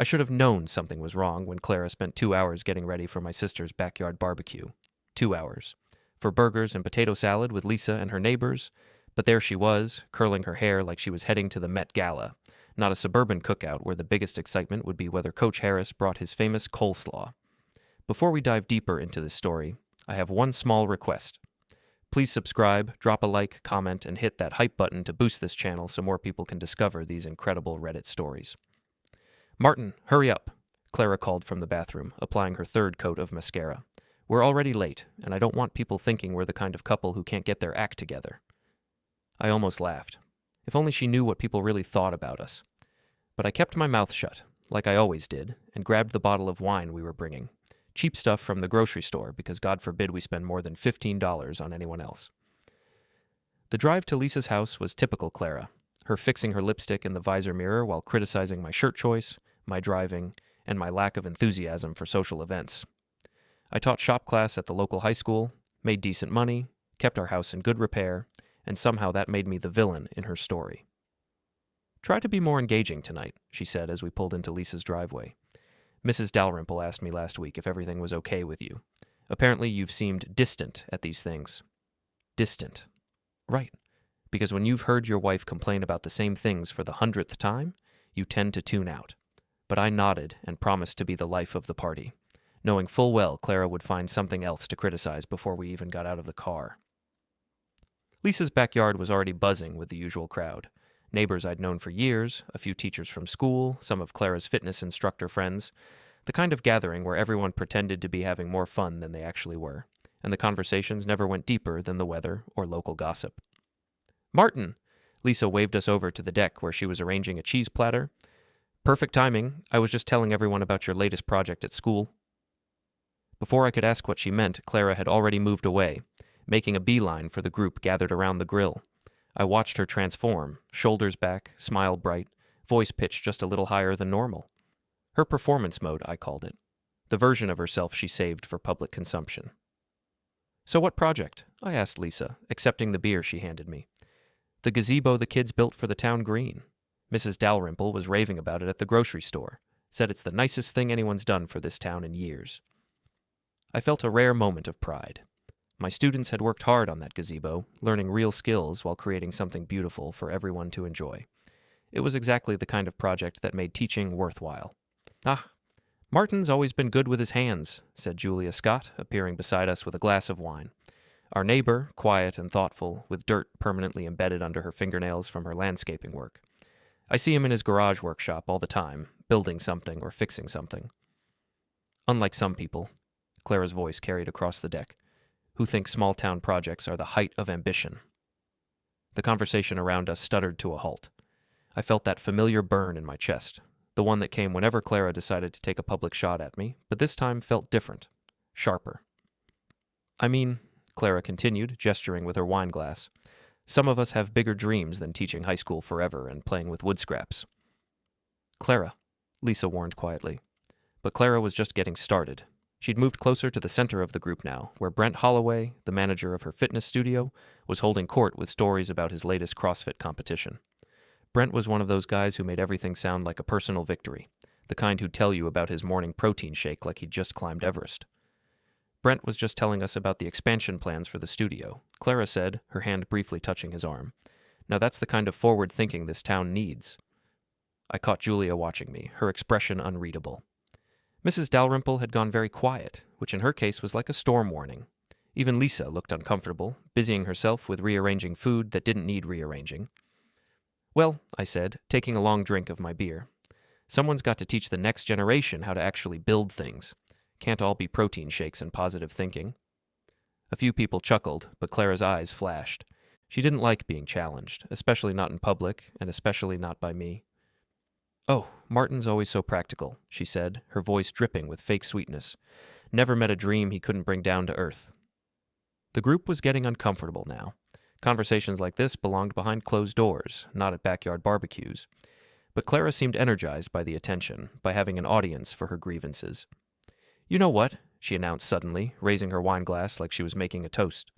I should have known something was wrong when Clara spent 2 hours getting ready for my sister's backyard barbecue. 2 hours. For burgers and potato salad with Lisa and her neighbors, but there she was, curling her hair like she was heading to the Met Gala, not a suburban cookout where the biggest excitement would be whether Coach Harris brought his famous coleslaw. Before we dive deeper into this story, I have one small request. Please subscribe, drop a like, comment, and hit that hype button to boost this channel so more people can discover these incredible Reddit stories. Martin, hurry up, Clara called from the bathroom, applying her third coat of mascara. We're already late, and I don't want people thinking we're the kind of couple who can't get their act together. I almost laughed. If only she knew what people really thought about us. But I kept my mouth shut, like I always did, and grabbed the bottle of wine we were bringing. Cheap stuff from the grocery store, because God forbid we spend more than $15 on anyone else. The drive to Lisa's house was typical Clara, her fixing her lipstick in the visor mirror while criticizing my shirt choice, my driving, and my lack of enthusiasm for social events. I taught shop class at the local high school, made decent money, kept our house in good repair, and somehow that made me the villain in her story. Try to be more engaging tonight, she said as we pulled into Lisa's driveway. Mrs. Dalrymple asked me last week if everything was okay with you. Apparently you've seemed distant at these things. Distant. Right. Because when you've heard your wife complain about the same things for the 100th time, you tend to tune out. But I nodded and promised to be the life of the party, knowing full well Clara would find something else to criticize before we even got out of the car. Lisa's backyard was already buzzing with the usual crowd. Neighbors I'd known for years, a few teachers from school, some of Clara's fitness instructor friends, the kind of gathering where everyone pretended to be having more fun than they actually were, and the conversations never went deeper than the weather or local gossip. Martin! Lisa waved us over to the deck where she was arranging a cheese platter. Perfect timing. I was just telling everyone about your latest project at school. Before I could ask what she meant, Clara had already moved away, making a beeline for the group gathered around the grill. I watched her transform, shoulders back, smile bright, voice pitched just a little higher than normal. Her performance mode, I called it. The version of herself she saved for public consumption. So what project? I asked Lisa, accepting the beer she handed me. The gazebo the kids built for the town green. Mrs. Dalrymple was raving about it at the grocery store, said it's the nicest thing anyone's done for this town in years. I felt a rare moment of pride. My students had worked hard on that gazebo, learning real skills while creating something beautiful for everyone to enjoy. It was exactly the kind of project that made teaching worthwhile. Ah, Martin's always been good with his hands, said Julia Scott, appearing beside us with a glass of wine. Our neighbor, quiet and thoughtful, with dirt permanently embedded under her fingernails from her landscaping work. I see him in his garage workshop all the time, building something or fixing something. Unlike some people, Clara's voice carried across the deck, who think small-town projects are the height of ambition. The conversation around us stuttered to a halt. I felt that familiar burn in my chest, the one that came whenever Clara decided to take a public shot at me, but this time felt different, sharper. I mean, Clara continued, gesturing with her wine glass, some of us have bigger dreams than teaching high school forever and playing with wood scraps. Clara, Lisa warned quietly. But Clara was just getting started. She'd moved closer to the center of the group now, where Brent Holloway, the manager of her fitness studio, was holding court with stories about his latest CrossFit competition. Brent was one of those guys who made everything sound like a personal victory, the kind who'd tell you about his morning protein shake like he'd just climbed Everest. Brent was just telling us about the expansion plans for the studio, Clara said, her hand briefly touching his arm. Now that's the kind of forward thinking this town needs. I caught Julia watching me, her expression unreadable. Mrs. Dalrymple had gone very quiet, which in her case was like a storm warning. Even Lisa looked uncomfortable, busying herself with rearranging food that didn't need rearranging. Well, I said, taking a long drink of my beer, someone's got to teach the next generation how to actually build things. Can't all be protein shakes and positive thinking. A few people chuckled, but Clara's eyes flashed. She didn't like being challenged, especially not in public, and especially not by me. Oh, Martin's always so practical, she said, her voice dripping with fake sweetness. Never met a dream he couldn't bring down to earth. The group was getting uncomfortable now. Conversations like this belonged behind closed doors, not at backyard barbecues. But Clara seemed energized by the attention, by having an audience for her grievances. You know what? She announced suddenly, raising her wine glass like she was making a toast.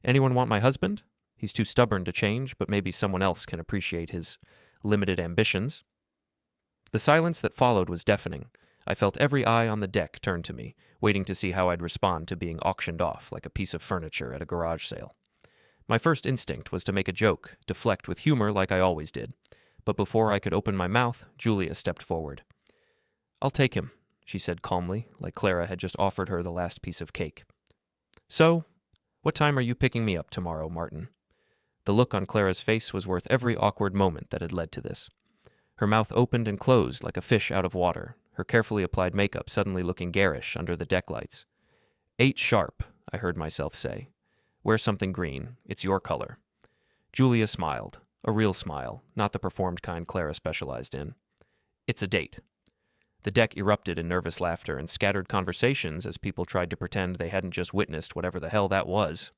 Anyone want my husband? He's too stubborn to change, but maybe someone else can appreciate his limited ambitions. The silence that followed was deafening. I felt every eye on the deck turn to me, waiting to see how I'd respond to being auctioned off like a piece of furniture at a garage sale. My first instinct was to make a joke, deflect with humor like I always did. But before I could open my mouth, Julia stepped forward. "I'll take him," she said calmly, like Clara had just offered her the last piece of cake. "So, what time are you picking me up tomorrow, Martin?" The look on Clara's face was worth every awkward moment that had led to this. Her mouth opened and closed like a fish out of water, her carefully applied makeup suddenly looking garish under the deck lights. "8 sharp," I heard myself say. "Wear something green. It's your color." Julia smiled, a real smile, not the performed kind Clara specialized in. "It's a date." The deck erupted in nervous laughter and scattered conversations as people tried to pretend they hadn't just witnessed whatever the hell that was.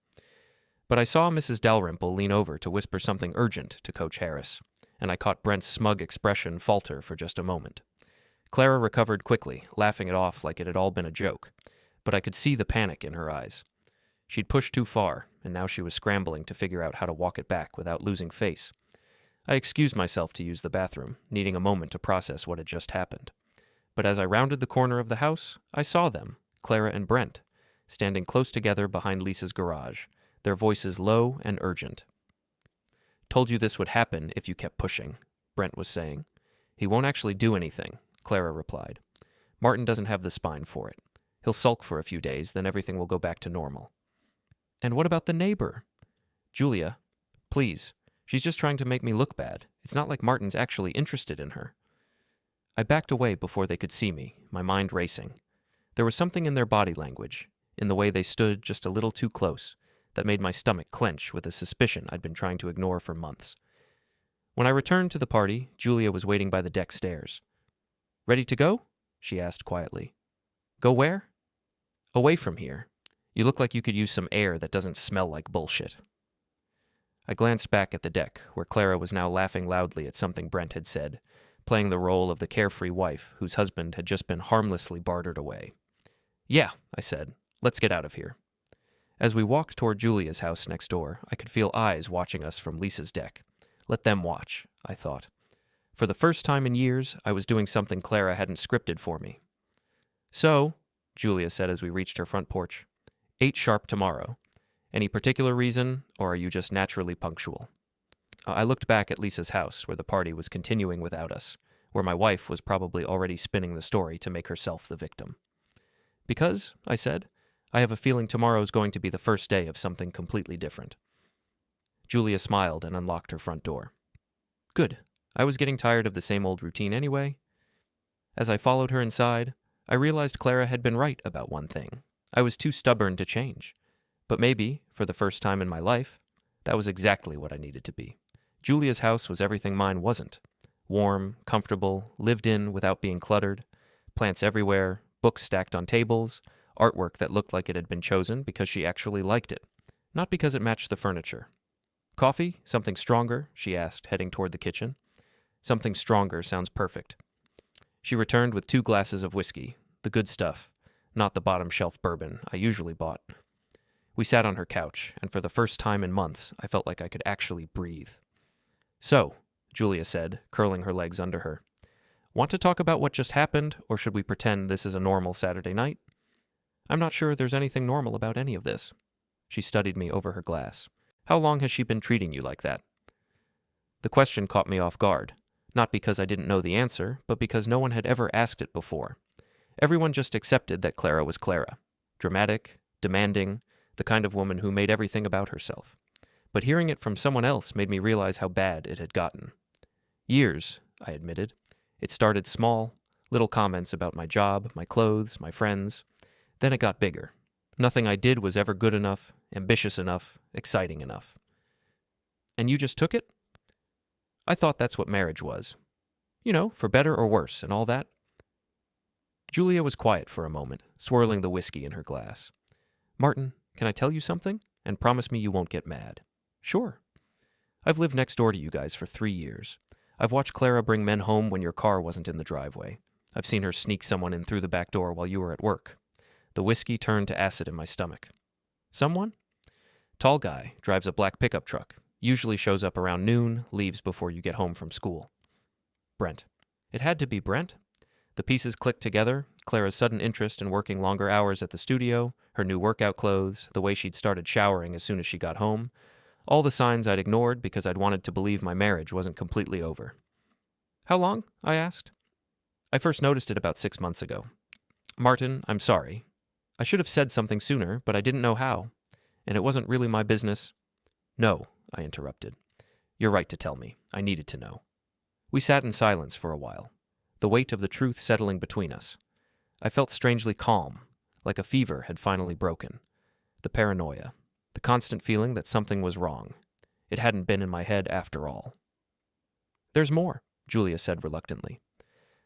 But I saw Mrs. Dalrymple lean over to whisper something urgent to Coach Harris, and I caught Brent's smug expression falter for just a moment. Clara recovered quickly, laughing it off like it had all been a joke, but I could see the panic in her eyes. She'd pushed too far, and now she was scrambling to figure out how to walk it back without losing face. I excused myself to use the bathroom, needing a moment to process what had just happened. But as I rounded the corner of the house, I saw them, Clara and Brent, standing close together behind Lisa's garage, their voices low and urgent. "Told you this would happen if you kept pushing," Brent was saying. "He won't actually do anything," Clara replied. "Martin doesn't have the spine for it. He'll sulk for a few days, then everything will go back to normal." "And what about the neighbor?" "Julia, please. She's just trying to make me look bad. It's not like Martin's actually interested in her." I backed away before they could see me, my mind racing. There was something in their body language, in the way they stood just a little too close, that made my stomach clench with a suspicion I'd been trying to ignore for months. When I returned to the party, Julia was waiting by the deck stairs. "Ready to go?" she asked quietly. "Go where?" "Away from here. You look like you could use some air that doesn't smell like bullshit." I glanced back at the deck, where Clara was now laughing loudly at something Brent had said, playing the role of the carefree wife whose husband had just been harmlessly bartered away. "Yeah," I said. "Let's get out of here." As we walked toward Julia's house next door, I could feel eyes watching us from Lisa's deck. Let them watch, I thought. For the first time in years, I was doing something Clara hadn't scripted for me. "So," Julia said as we reached her front porch, 8 sharp tomorrow. Any particular reason, or are you just naturally punctual?" I looked back at Lisa's house, where the party was continuing without us, where my wife was probably already spinning the story to make herself the victim. "Because," I said, "I have a feeling tomorrow's going to be the first day of something completely different." Julia smiled and unlocked her front door. "Good. I was getting tired of the same old routine anyway." As I followed her inside, I realized Clara had been right about one thing. I was too stubborn to change. But maybe, for the first time in my life, that was exactly what I needed to be. Julia's house was everything mine wasn't. Warm, comfortable, lived in without being cluttered, plants everywhere, books stacked on tables, artwork that looked like it had been chosen because she actually liked it, not because it matched the furniture. "Coffee? Something stronger?" she asked, heading toward the kitchen. "Something stronger sounds perfect." She returned with 2 glasses of whiskey, the good stuff, not the bottom-shelf bourbon I usually bought. We sat on her couch, and for the first time in months, I felt like I could actually breathe. "So," Julia said, curling her legs under her, "want to talk about what just happened, or should we pretend this is a normal Saturday night?" "I'm not sure there's anything normal about any of this." She studied me over her glass. "How long has she been treating you like that?" The question caught me off guard, not because I didn't know the answer, but because no one had ever asked it before. Everyone just accepted that Clara was Clara. Dramatic, demanding, the kind of woman who made everything about herself. But hearing it from someone else made me realize how bad it had gotten. "Years," I admitted. "It started small, little comments about my job, my clothes, my friends. Then it got bigger. Nothing I did was ever good enough, ambitious enough, exciting enough." "And you just took it?" "I thought that's what marriage was. You know, for better or worse and all that." Julia was quiet for a moment, swirling the whiskey in her glass. "Martin, can I tell you something? And promise me you won't get mad." "Sure." "I've lived next door to you guys for 3 years. I've watched Clara bring men home when your car wasn't in the driveway. I've seen her sneak someone in through the back door while you were at work." The whiskey turned to acid in my stomach. "Someone?" "Tall guy, drives a black pickup truck. Usually shows up around noon, leaves before you get home from school." "Brent." It had to be Brent. The pieces clicked together: Clara's sudden interest in working longer hours at the studio, her new workout clothes, the way she'd started showering as soon as she got home. All the signs I'd ignored because I'd wanted to believe my marriage wasn't completely over. How long? I asked. I first noticed it about 6 months ago. Martin, I'm sorry. I should have said something sooner, but I didn't know how. And it wasn't really my business. No, I interrupted. You're right to tell me. I needed to know. We sat in silence for a while, the weight of the truth settling between us. I felt strangely calm, like a fever had finally broken. The paranoia, the constant feeling that something was wrong. It hadn't been in my head after all. There's more, Julia said reluctantly.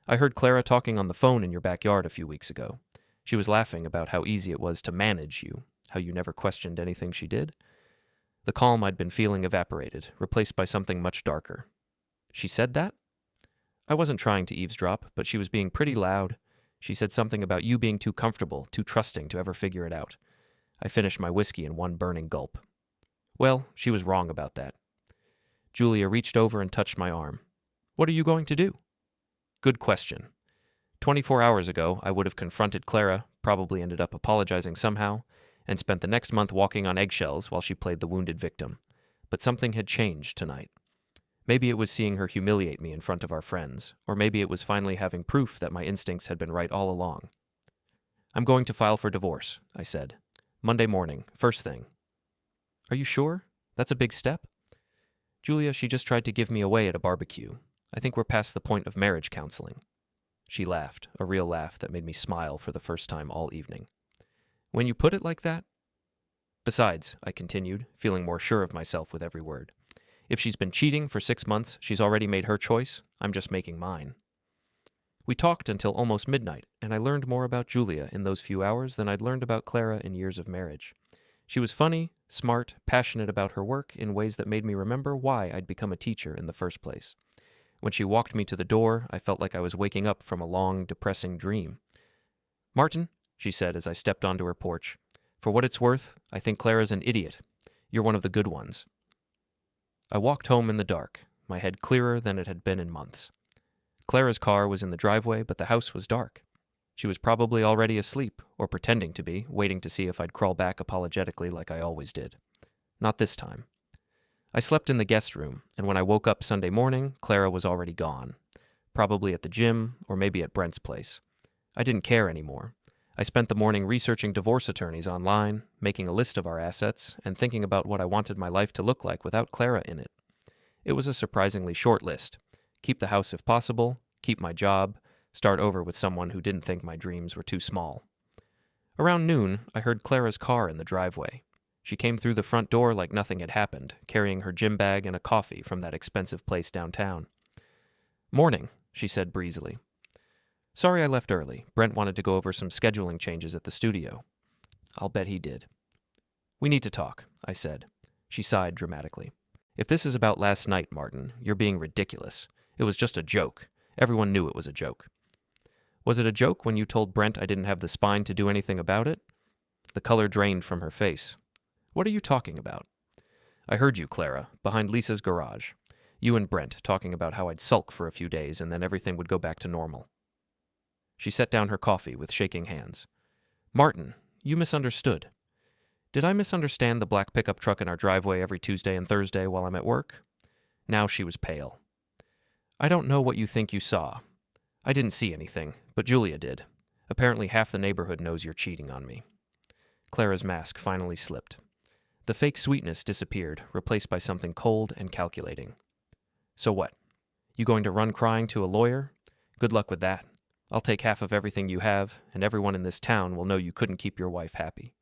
I heard Clara talking on the phone in your backyard a few weeks ago. She was laughing about how easy it was to manage you, how you never questioned anything she did. The calm I'd been feeling evaporated, replaced by something much darker. She said that? I wasn't trying to eavesdrop, but she was being pretty loud. She said something about you being too comfortable, too trusting to ever figure it out. I finished my whiskey in one burning gulp. Well, she was wrong about that. Julia reached over and touched my arm. What are you going to do? Good question. 24 hours ago, I would have confronted Clara, probably ended up apologizing somehow, and spent the next month walking on eggshells while she played the wounded victim. But something had changed tonight. Maybe it was seeing her humiliate me in front of our friends, or maybe it was finally having proof that my instincts had been right all along. I'm going to file for divorce, I said. Monday morning, first thing. Are you sure? That's a big step. Julia, she just tried to give me away at a barbecue. I think we're past the point of marriage counseling. She laughed, a real laugh that made me smile for the first time all evening. When you put it like that? Besides, I continued, feeling more sure of myself with every word. If she's been cheating for 6 months, she's already made her choice. I'm just making mine. We talked until almost midnight, and I learned more about Julia in those few hours than I'd learned about Clara in years of marriage. She was funny, smart, passionate about her work in ways that made me remember why I'd become a teacher in the first place. When she walked me to the door, I felt like I was waking up from a long, depressing dream. Martin, she said as I stepped onto her porch, for what it's worth, I think Clara's an idiot. You're one of the good ones. I walked home in the dark, my head clearer than it had been in months. Clara's car was in the driveway, but the house was dark. She was probably already asleep, or pretending to be, waiting to see if I'd crawl back apologetically like I always did. Not this time. I slept in the guest room, and when I woke up Sunday morning, Clara was already gone. Probably at the gym, or maybe at Brent's place. I didn't care anymore. I spent the morning researching divorce attorneys online, making a list of our assets, and thinking about what I wanted my life to look like without Clara in it. It was a surprisingly short list. Keep the house if possible, keep my job, start over with someone who didn't think my dreams were too small. Around noon, I heard Clara's car in the driveway. She came through the front door like nothing had happened, carrying her gym bag and a coffee from that expensive place downtown. Morning, she said breezily. Sorry I left early. Brent wanted to go over some scheduling changes at the studio. I'll bet he did. We need to talk, I said. She sighed dramatically. If this is about last night, Martin, you're being ridiculous. It was just a joke. Everyone knew it was a joke. Was it a joke when you told Brent I didn't have the spine to do anything about it? The color drained from her face. What are you talking about? I heard you, Clara, behind Lisa's garage. You and Brent talking about how I'd sulk for a few days and then everything would go back to normal. She set down her coffee with shaking hands. Martin, you misunderstood. Did I misunderstand the black pickup truck in our driveway every Tuesday and Thursday while I'm at work? Now she was pale. I don't know what you think you saw. I didn't see anything, but Julia did. Apparently half the neighborhood knows you're cheating on me. Clara's mask finally slipped. The fake sweetness disappeared, replaced by something cold and calculating. So what? You going to run crying to a lawyer? Good luck with that. I'll take half of everything you have, and everyone in this town will know you couldn't keep your wife happy.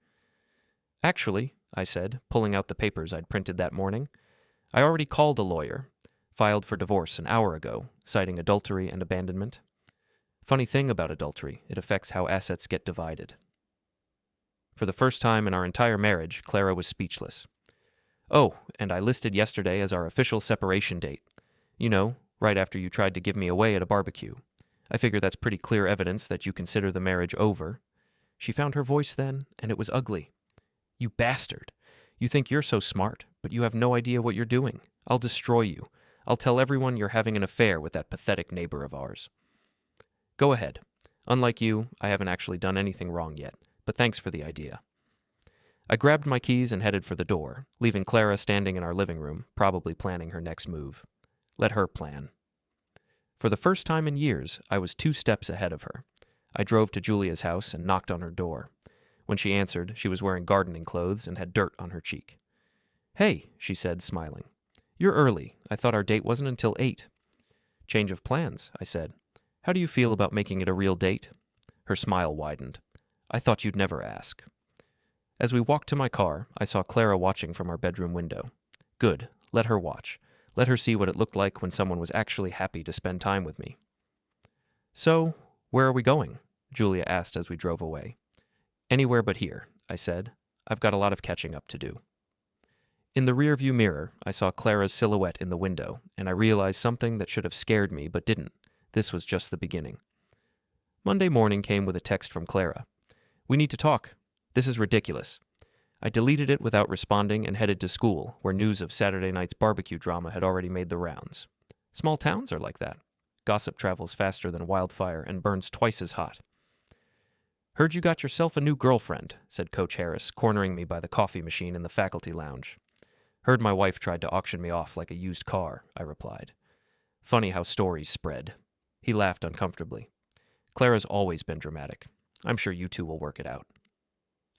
Actually, I said, pulling out the papers I'd printed that morning, I already called a lawyer, filed for divorce an hour ago, citing adultery and abandonment. Funny thing about adultery, it affects how assets get divided. For the first time in our entire marriage, Clara was speechless. Oh, and I listed yesterday as our official separation date. You know, right after you tried to give me away at a barbecue. I figure that's pretty clear evidence that you consider the marriage over. She found her voice then, and it was ugly. You bastard. You think you're so smart, but you have no idea what you're doing. I'll destroy you. I'll tell everyone you're having an affair with that pathetic neighbor of ours. Go ahead. Unlike you, I haven't actually done anything wrong yet, but thanks for the idea. I grabbed my keys and headed for the door, leaving Clara standing in our living room, probably planning her next move. Let her plan. For the first time in years, I was 2 steps ahead of her. I drove to Julia's house and knocked on her door. When she answered, she was wearing gardening clothes and had dirt on her cheek. Hey, she said, smiling. You're early. I thought our date wasn't until 8. Change of plans, I said. How do you feel about making it a real date? Her smile widened. I thought you'd never ask. As we walked to my car, I saw Clara watching from our bedroom window. Good. Let her watch. Let her see what it looked like when someone was actually happy to spend time with me. So, where are we going? Julia asked as we drove away. Anywhere but here, I said. I've got a lot of catching up to do. In the rearview mirror, I saw Clara's silhouette in the window, and I realized something that should have scared me but didn't. This was just the beginning. Monday morning came with a text from Clara. We need to talk. This is ridiculous. I deleted it without responding and headed to school, where news of Saturday night's barbecue drama had already made the rounds. Small towns are like that. Gossip travels faster than wildfire and burns twice as hot. Heard you got yourself a new girlfriend, said Coach Harris, cornering me by the coffee machine in the faculty lounge. Heard my wife tried to auction me off like a used car, I replied. Funny how stories spread. He laughed uncomfortably. Clara's always been dramatic. I'm sure you two will work it out.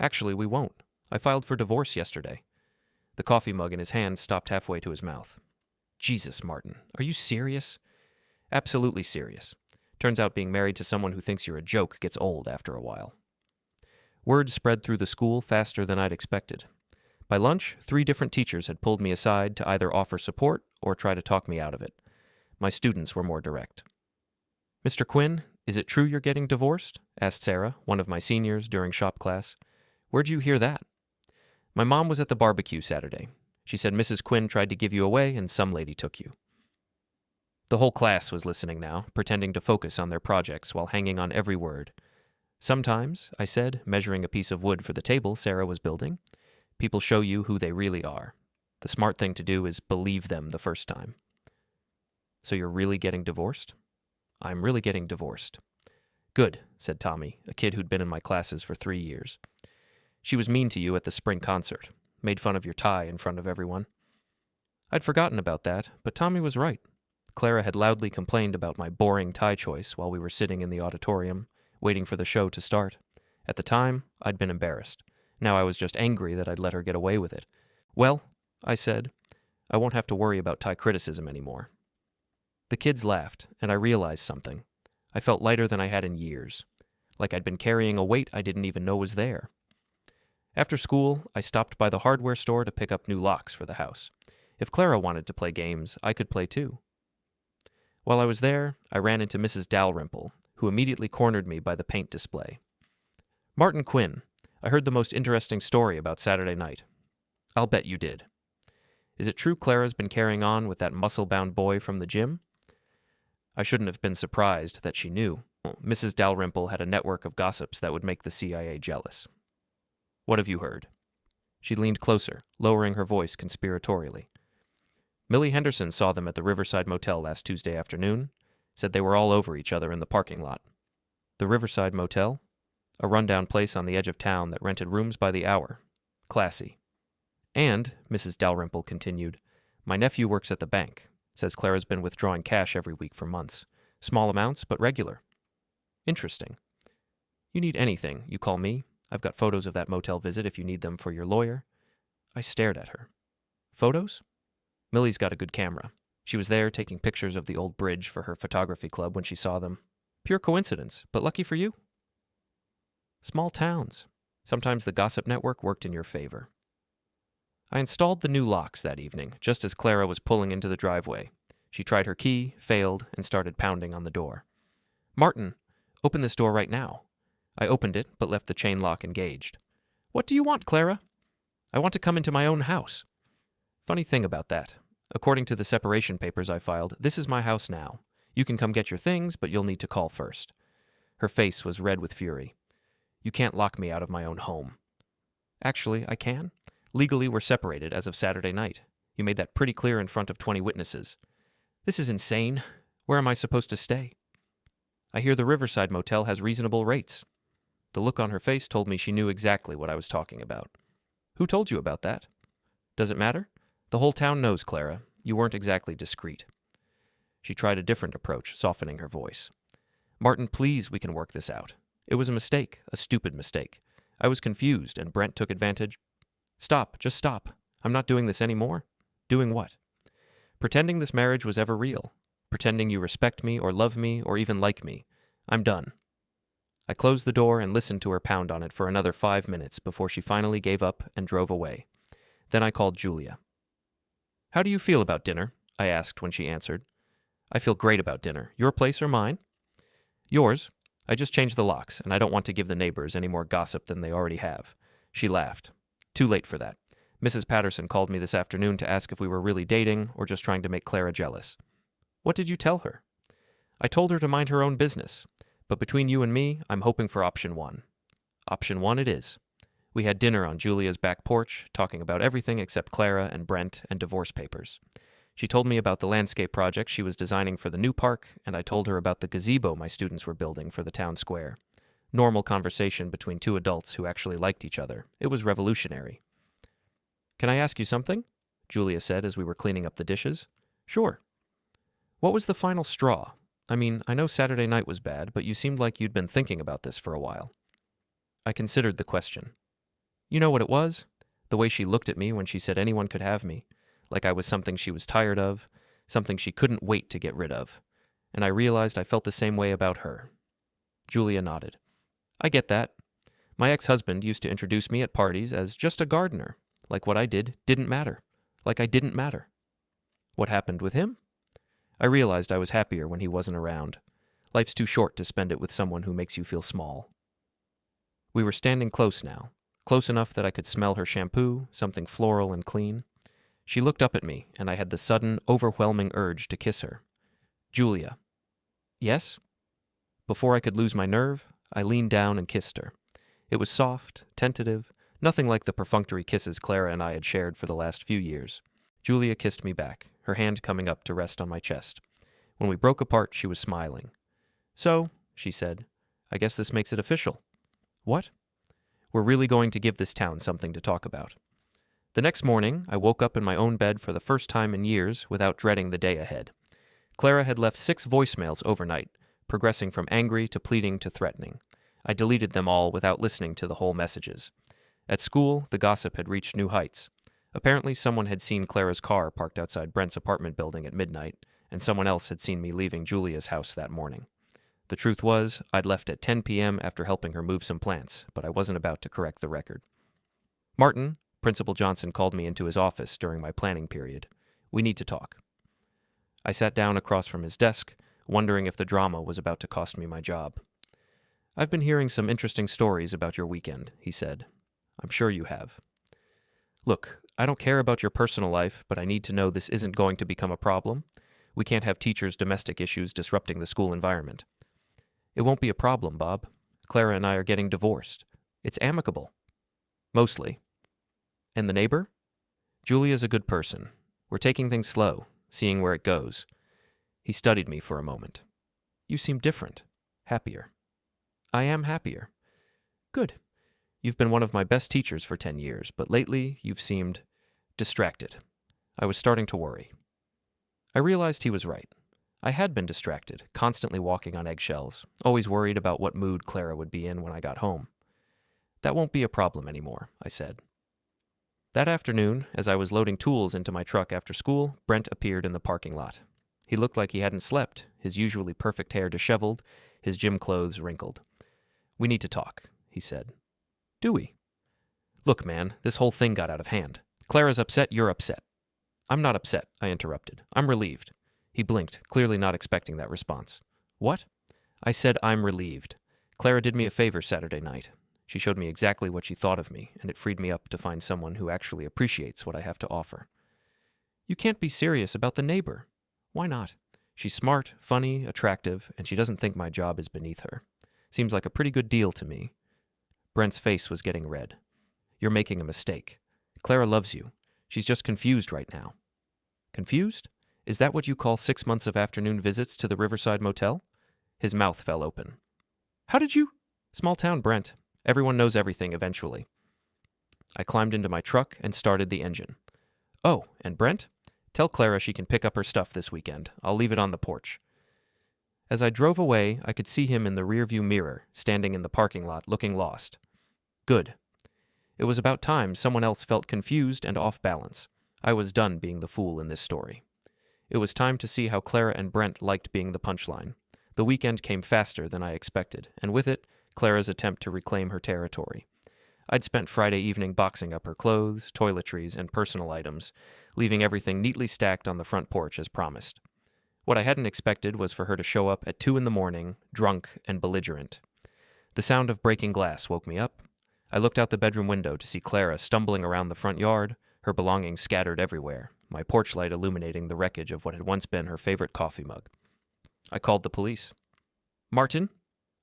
Actually, we won't. I filed for divorce yesterday. The coffee mug in his hand stopped halfway to his mouth. Jesus, Martin, are you serious? Absolutely serious. Turns out being married to someone who thinks you're a joke gets old after a while. Word spread through the school faster than I'd expected. By lunch, 3 different teachers had pulled me aside to either offer support or try to talk me out of it. My students were more direct. Mr. Quinn, is it true you're getting divorced? Asked Sarah, one of my seniors, during shop class. Where'd you hear that? My mom was at the barbecue Saturday. She said Mrs. Quinn tried to give you away and some lady took you. The whole class was listening now, pretending to focus on their projects while hanging on every word. Sometimes, I said, measuring a piece of wood for the table Sarah was building, people show you who they really are. The smart thing to do is believe them the first time. So you're really getting divorced? I'm really getting divorced. Good, said Tommy, a kid who'd been in my classes for 3 years. She was mean to you at the spring concert, made fun of your tie in front of everyone. I'd forgotten about that, but Tommy was right. Clara had loudly complained about my boring tie choice while we were sitting in the auditorium, waiting for the show to start. At the time, I'd been embarrassed. Now I was just angry that I'd let her get away with it. Well, I said, I won't have to worry about tie criticism anymore. The kids laughed, and I realized something. I felt lighter than I had in years, like I'd been carrying a weight I didn't even know was there. After school, I stopped by the hardware store to pick up new locks for the house. If Clara wanted to play games, I could play too. While I was there, I ran into Mrs. Dalrymple, who immediately cornered me by the paint display. Martin Quinn, I heard the most interesting story about Saturday night. I'll bet you did. Is it true Clara's been carrying on with that muscle-bound boy from the gym? I shouldn't have been surprised that she knew. Mrs. Dalrymple had a network of gossips that would make the CIA jealous. What have you heard? She leaned closer, lowering her voice conspiratorially. Millie Henderson saw them at the Riverside Motel last Tuesday afternoon, said they were all over each other in the parking lot. The Riverside Motel? A rundown place on the edge of town that rented rooms by the hour. Classy. And, Mrs. Dalrymple continued, my nephew works at the bank. Says Clara's been withdrawing cash every week for months. Small amounts, but regular. Interesting. You need anything, you call me. I've got photos of that motel visit if you need them for your lawyer. I stared at her. Photos? Millie's got a good camera. She was there taking pictures of the old bridge for her photography club when she saw them. Pure coincidence, but lucky for you. Small towns. Sometimes the gossip network worked in your favor. I installed the new locks that evening, just as Clara was pulling into the driveway. She tried her key, failed, and started pounding on the door. Martin, open this door right now. I opened it, but left the chain lock engaged. What do you want, Clara? I want to come into my own house. Funny thing about that. According to the separation papers I filed, this is my house now. You can come get your things, but you'll need to call first. Her face was red with fury. You can't lock me out of my own home. Actually, I can. Legally, we're separated as of Saturday night. You made that pretty clear in front of 20 witnesses. This is insane. Where am I supposed to stay? I hear the Riverside Motel has reasonable rates. The look on her face told me she knew exactly what I was talking about. Who told you about that? Does it matter? The whole town knows, Clara. You weren't exactly discreet. She tried a different approach, softening her voice. Martin, please, we can work this out. It was a mistake, a stupid mistake. I was confused, and Brent took advantage. Stop, just stop. I'm not doing this anymore. Doing what? Pretending this marriage was ever real. Pretending you respect me or love me or even like me. I'm done. I closed the door and listened to her pound on it for another 5 minutes before she finally gave up and drove away. Then I called Julia. How do you feel about dinner? I asked when she answered. I feel great about dinner. Your place or mine? Yours. I just changed the locks, and I don't want to give the neighbors any more gossip than they already have. She laughed. Too late for that. Mrs. Patterson called me this afternoon to ask if we were really dating or just trying to make Clara jealous. What did you tell her? I told her to mind her own business. But between you and me, I'm hoping for option 1. Option 1 it is. We had dinner on Julia's back porch, talking about everything except Clara and Brent and divorce papers. She told me about the landscape project she was designing for the new park, and I told her about the gazebo my students were building for the town square. Normal conversation between two adults who actually liked each other. It was revolutionary. Can I ask you something? Julia said as we were cleaning up the dishes. Sure. What was the final straw? I mean, I know Saturday night was bad, but you seemed like you'd been thinking about this for a while. I considered the question. You know what it was? The way she looked at me when she said anyone could have me, like I was something she was tired of, something she couldn't wait to get rid of. And I realized I felt the same way about her. Julia nodded. I get that. My ex-husband used to introduce me at parties as just a gardener, like what I did didn't matter, like I didn't matter. What happened with him? I realized I was happier when he wasn't around. Life's too short to spend it with someone who makes you feel small. We were standing close now, close enough that I could smell her shampoo, something floral and clean. She looked up at me, and I had the sudden, overwhelming urge to kiss her. Julia. Yes? Before I could lose my nerve, I leaned down and kissed her. It was soft, tentative, nothing like the perfunctory kisses Clara and I had shared for the last few years. Julia kissed me back, her hand coming up to rest on my chest. When we broke apart, she was smiling. So, she said, I guess this makes it official. What? We're really going to give this town something to talk about. The next morning, I woke up in my own bed for the first time in years without dreading the day ahead. Clara had left 6 voicemails overnight, progressing from angry to pleading to threatening. I deleted them all without listening to the whole messages. At school, the gossip had reached new heights. Apparently, someone had seen Clara's car parked outside Brent's apartment building at midnight, and someone else had seen me leaving Julia's house that morning. The truth was, I'd left at 10 p.m. after helping her move some plants, but I wasn't about to correct the record. Martin, Principal Johnson called me into his office during my planning period. We need to talk. I sat down across from his desk, wondering if the drama was about to cost me my job. I've been hearing some interesting stories about your weekend, he said. I'm sure you have. Look, I don't care about your personal life, but I need to know this isn't going to become a problem. We can't have teachers' domestic issues disrupting the school environment. It won't be a problem, Bob. Clara and I are getting divorced. It's amicable. Mostly. And the neighbor? Julia's a good person. We're taking things slow, seeing where it goes. He studied me for a moment. You seem different. Happier. I am happier. Good. You've been one of my best teachers for 10 years, but lately you've seemed distracted. I was starting to worry. I realized he was right. I had been distracted, constantly walking on eggshells, always worried about what mood Clara would be in when I got home. That won't be a problem anymore, I said. That afternoon, as I was loading tools into my truck after school, Brent appeared in the parking lot. He looked like he hadn't slept, his usually perfect hair disheveled, his gym clothes wrinkled. We need to talk, he said. Do we? Look, man, this whole thing got out of hand. Clara's upset, you're upset. I'm not upset, I interrupted. I'm relieved. He blinked, clearly not expecting that response. What? I said I'm relieved. Clara did me a favor Saturday night. She showed me exactly what she thought of me, and it freed me up to find someone who actually appreciates what I have to offer. You can't be serious about the neighbor. Why not? She's smart, funny, attractive, and she doesn't think my job is beneath her. Seems like a pretty good deal to me. Brent's face was getting red. You're making a mistake. Clara loves you. She's just confused right now. Confused? Is that what you call 6 months of afternoon visits to the Riverside Motel? His mouth fell open. How did you? Small town, Brent. Everyone knows everything eventually. I climbed into my truck and started the engine. Oh, and Brent? Tell Clara she can pick up her stuff this weekend. I'll leave it on the porch. As I drove away, I could see him in the rearview mirror, standing in the parking lot, looking lost. Good. It was about time someone else felt confused and off balance. I was done being the fool in this story. It was time to see how Clara and Brent liked being the punchline. The weekend came faster than I expected, and with it, Clara's attempt to reclaim her territory. I'd spent Friday evening boxing up her clothes, toiletries, and personal items, leaving everything neatly stacked on the front porch as promised. What I hadn't expected was for her to show up at 2 a.m, drunk and belligerent. The sound of breaking glass woke me up. I looked out the bedroom window to see Clara stumbling around the front yard, her belongings scattered everywhere, my porch light illuminating the wreckage of what had once been her favorite coffee mug. I called the police. Martin?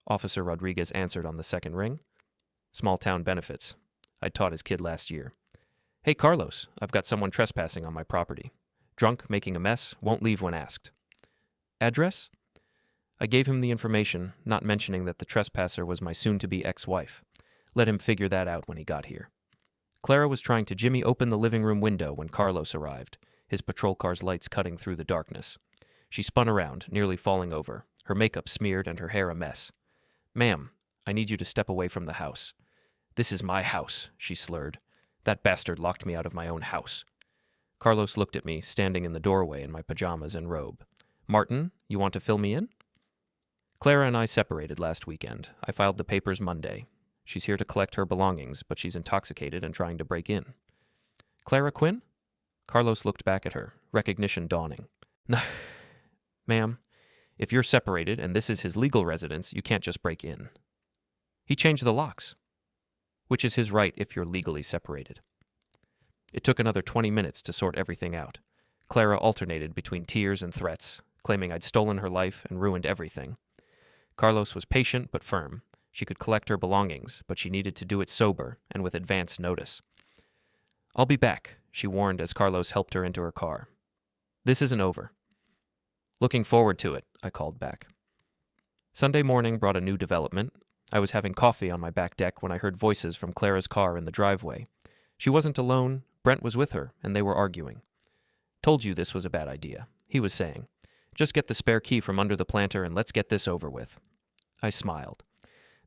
Officer Rodriguez answered on the second ring. Small town benefits. I'd taught his kid last year. Hey, Carlos, I've got someone trespassing on my property. Drunk, making a mess, won't leave when asked. Address? I gave him the information, not mentioning that the trespasser was my soon-to-be ex-wife. Let him figure that out when he got here. Clara was trying to jimmy open the living room window when Carlos arrived, his patrol car's lights cutting through the darkness. She spun around, nearly falling over, her makeup smeared and her hair a mess. Ma'am, I need you to step away from the house. This is my house, she slurred. That bastard locked me out of my own house. Carlos looked at me, standing in the doorway in my pajamas and robe. Martin, you want to fill me in? Clara and I separated last weekend. I filed the papers Monday. She's here to collect her belongings, but she's intoxicated and trying to break in. Clara Quinn? Carlos looked back at her, recognition dawning. Ma'am, if you're separated and this is his legal residence, you can't just break in. He changed the locks, which is his right if you're legally separated. It took another 20 minutes to sort everything out. Clara alternated between tears and threats, claiming I'd stolen her life and ruined everything. Carlos was patient but firm. She could collect her belongings, but she needed to do it sober and with advance notice. I'll be back, she warned as Carlos helped her into her car. This isn't over. Looking forward to it, I called back. Sunday morning brought a new development. I was having coffee on my back deck when I heard voices from Clara's car in the driveway. She wasn't alone. Brent was with her, and they were arguing. Told you this was a bad idea, he was saying. Just get the spare key from under the planter and let's get this over with. I smiled.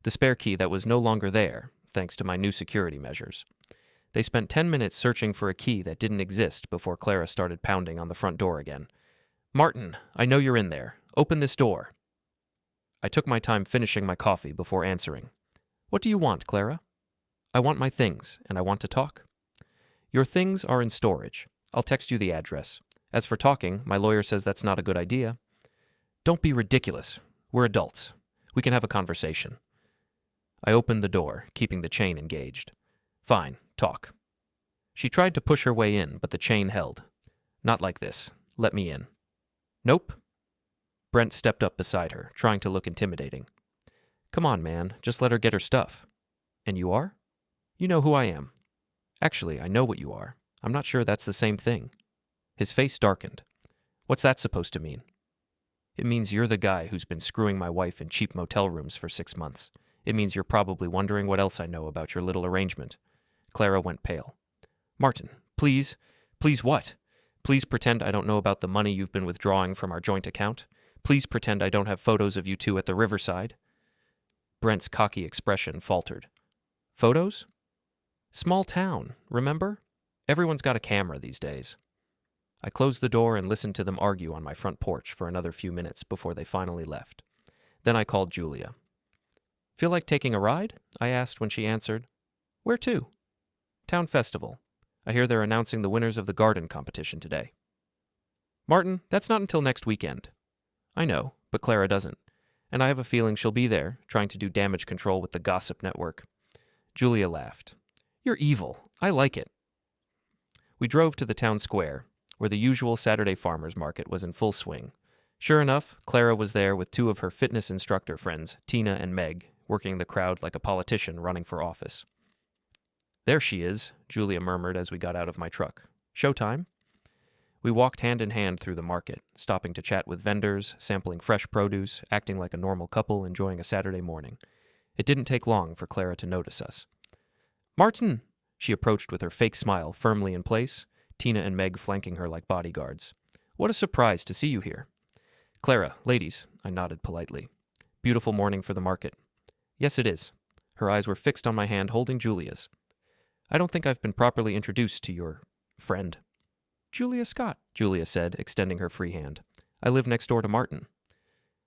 The spare key that was no longer there, thanks to my new security measures. They spent 10 minutes searching for a key that didn't exist before Clara started pounding on the front door again. Martin, I know you're in there. Open this door. I took my time finishing my coffee before answering. What do you want, Clara? I want my things, and I want to talk. Your things are in storage. I'll text you the address. As for talking, my lawyer says that's not a good idea. Don't be ridiculous. We're adults. We can have a conversation. I opened the door, keeping the chain engaged. Fine, talk. She tried to push her way in, but the chain held. Not like this. Let me in. Nope. Brent stepped up beside her, trying to look intimidating. Come on, man. Just let her get her stuff. And you are? You know who I am. Actually, I know what you are. I'm not sure that's the same thing. His face darkened. What's that supposed to mean? It means you're the guy who's been screwing my wife in cheap motel rooms for 6 months. It means you're probably wondering what else I know about your little arrangement. Clara went pale. Martin, please. Please what? Please pretend I don't know about the money you've been withdrawing from our joint account. Please pretend I don't have photos of you two at the riverside. Brent's cocky expression faltered. Photos? Small town, remember? Everyone's got a camera these days. I closed the door and listened to them argue on my front porch for another few minutes before they finally left. Then I called Julia. Feel like taking a ride? I asked when she answered. Where to? Town festival. I hear they're announcing the winners of the garden competition today. Martin, that's not until next weekend. I know, but Clara doesn't. And I have a feeling she'll be there, trying to do damage control with the gossip network. Julia laughed. You're evil. I like it. We drove to the town square, where the usual Saturday farmers market was in full swing. Sure enough, Clara was there with 2 of her fitness instructor friends, Tina and Meg, working the crowd like a politician running for office. There she is, Julia murmured as we got out of my truck. Showtime? We walked hand in hand through the market, stopping to chat with vendors, sampling fresh produce, acting like a normal couple enjoying a Saturday morning. It didn't take long for Clara to notice us. "Martin!" She approached with her fake smile firmly in place, Tina and Meg flanking her like bodyguards. "What a surprise to see you here." "Clara, ladies," I nodded politely. "Beautiful morning for the market." "Yes, it is." Her eyes were fixed on my hand holding Julia's. "I don't think I've been properly introduced to your friend." "Julia Scott," Julia said, extending her free hand. "I live next door to Martin."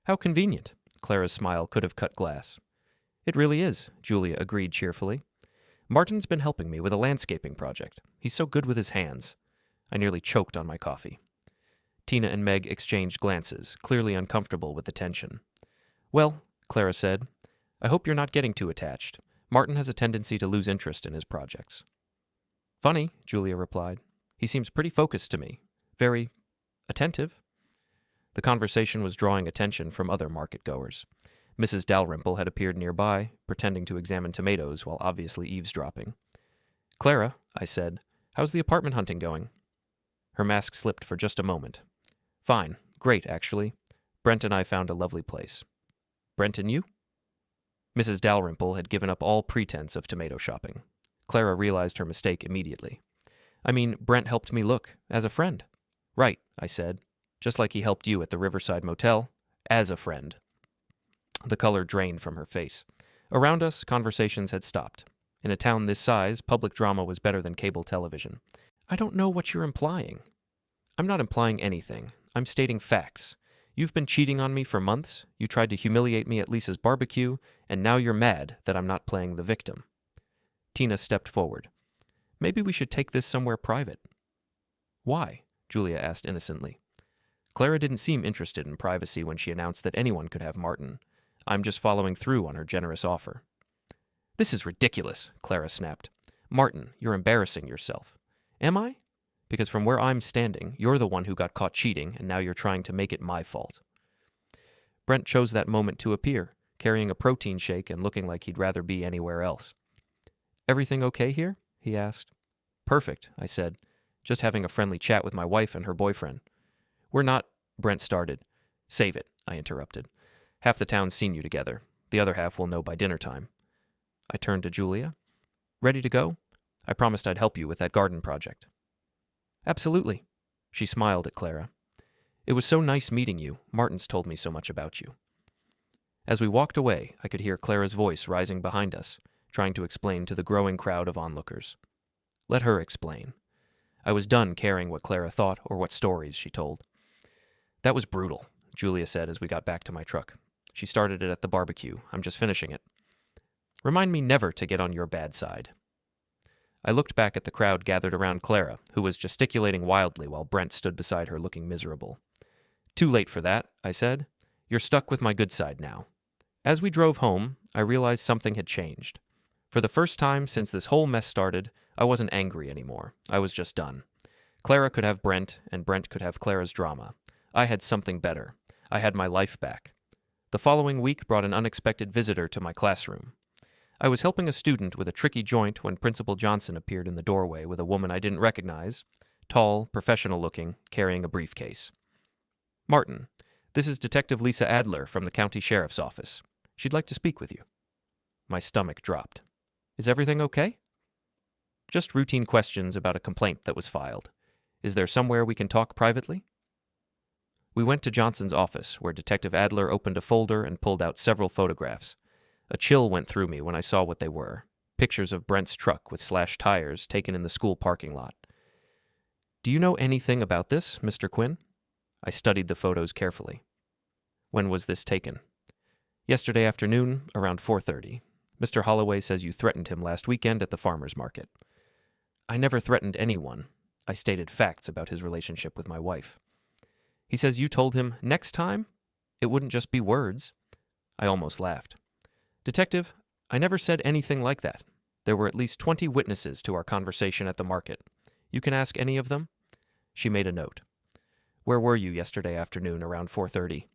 "How convenient." Clara's smile could have cut glass. "It really is," Julia agreed cheerfully. "Martin's been helping me with a landscaping project. He's so good with his hands." I nearly choked on my coffee. Tina and Meg exchanged glances, clearly uncomfortable with the tension. "Well," Clara said, "I hope you're not getting too attached. Martin has a tendency to lose interest in his projects." "Funny," Julia replied. "He seems pretty focused to me. Very attentive." The conversation was drawing attention from other market-goers. Mrs. Dalrymple had appeared nearby, pretending to examine tomatoes while obviously eavesdropping. "Clara," I said, "how's the apartment hunting going?" Her mask slipped for just a moment. "Fine. Great, actually. Brent and I found a lovely place." "Brent and you?" Mrs. Dalrymple had given up all pretense of tomato shopping. Clara realized her mistake immediately. "I mean, Brent helped me look, as a friend." "Right," I said. "Just like he helped you at the Riverside Motel, as a friend." The color drained from her face. Around us, conversations had stopped. In a town this size, public drama was better than cable television. "I don't know what you're implying." "I'm not implying anything. I'm stating facts. You've been cheating on me for months, you tried to humiliate me at Lisa's barbecue, and now you're mad that I'm not playing the victim." Tina stepped forward. "Maybe we should take this somewhere private." "Why?" Julia asked innocently. Clara didn't seem interested in privacy when she announced that anyone could have Martin. I'm just following through on her generous offer. "This is ridiculous," Clara snapped. "Martin, you're embarrassing yourself." "Am I? Because from where I'm standing, you're the one who got caught cheating, and now you're trying to make it my fault." Brent chose that moment to appear, carrying a protein shake and looking like he'd rather be anywhere else. "Everything okay here?" he asked. "Perfect," I said. "Just having a friendly chat with my wife and her boyfriend." "We're not," Brent started. "Save it," I interrupted. "Half the town's seen you together. The other half will know by dinner time." I turned to Julia. "Ready to go? I promised I'd help you with that garden project." "Absolutely." She smiled at Clara. "It was so nice meeting you. Martin's told me so much about you." As we walked away, I could hear Clara's voice rising behind us, trying to explain to the growing crowd of onlookers. Let her explain. I was done caring what Clara thought or what stories she told. "That was brutal," Julia said as we got back to my truck. "She started it at the barbecue. I'm just finishing it." "Remind me never to get on your bad side." I looked back at the crowd gathered around Clara, who was gesticulating wildly while Brent stood beside her looking miserable. "Too late for that," I said. "You're stuck with my good side now." As we drove home, I realized something had changed. For the first time since this whole mess started, I wasn't angry anymore. I was just done. Clara could have Brent, and Brent could have Clara's drama. I had something better. I had my life back. The following week brought an unexpected visitor to my classroom. I was helping a student with a tricky joint when Principal Johnson appeared in the doorway with a woman I didn't recognize, tall, professional-looking, carrying a briefcase. "Martin, this is Detective Lisa Adler from the County Sheriff's Office. She'd like to speak with you." My stomach dropped. "Is everything okay?" "Just routine questions about a complaint that was filed. Is there somewhere we can talk privately?" We went to Johnson's office, where Detective Adler opened a folder and pulled out several photographs. A chill went through me when I saw what they were. Pictures of Brent's truck with slashed tires taken in the school parking lot. "Do you know anything about this, Mr. Quinn?" I studied the photos carefully. "When was this taken?" "Yesterday afternoon, around 4:30. Mr. Holloway says you threatened him last weekend at the farmer's market." "I never threatened anyone. I stated facts about his relationship with my wife." "He says you told him, 'Next time?' It wouldn't just be words." I almost laughed. "Detective, I never said anything like that. There were at least 20 witnesses to our conversation at the market. You can ask any of them." She made a note. "Where were you yesterday afternoon around 4:30?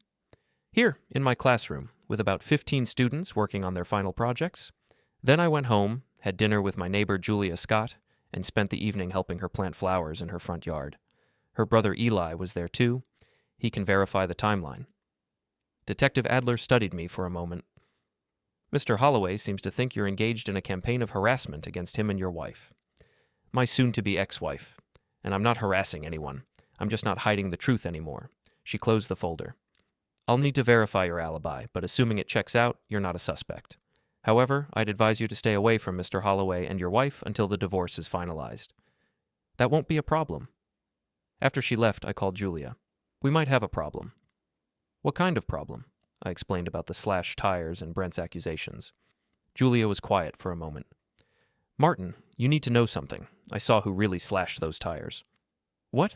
"Here, in my classroom, with about 15 students working on their final projects. Then I went home, had dinner with my neighbor Julia Scott, and spent the evening helping her plant flowers in her front yard. Her brother Eli was there too. He can verify the timeline. Detective Adler studied me for a moment. Mr. Holloway seems to think you're engaged in a campaign of harassment against him and your wife. My soon-to-be ex-wife. And I'm not harassing anyone. I'm just not hiding the truth anymore. She closed the folder. I'll need to verify your alibi, but assuming it checks out, you're not a suspect. However, I'd advise you to stay away from Mr. Holloway and your wife until the divorce is finalized. That won't be a problem. After she left, I called Julia. We might have a problem. What kind of problem? I explained about the slashed tires and Brent's accusations. Julia was quiet for a moment. Martin, you need to know something. I saw who really slashed those tires. What?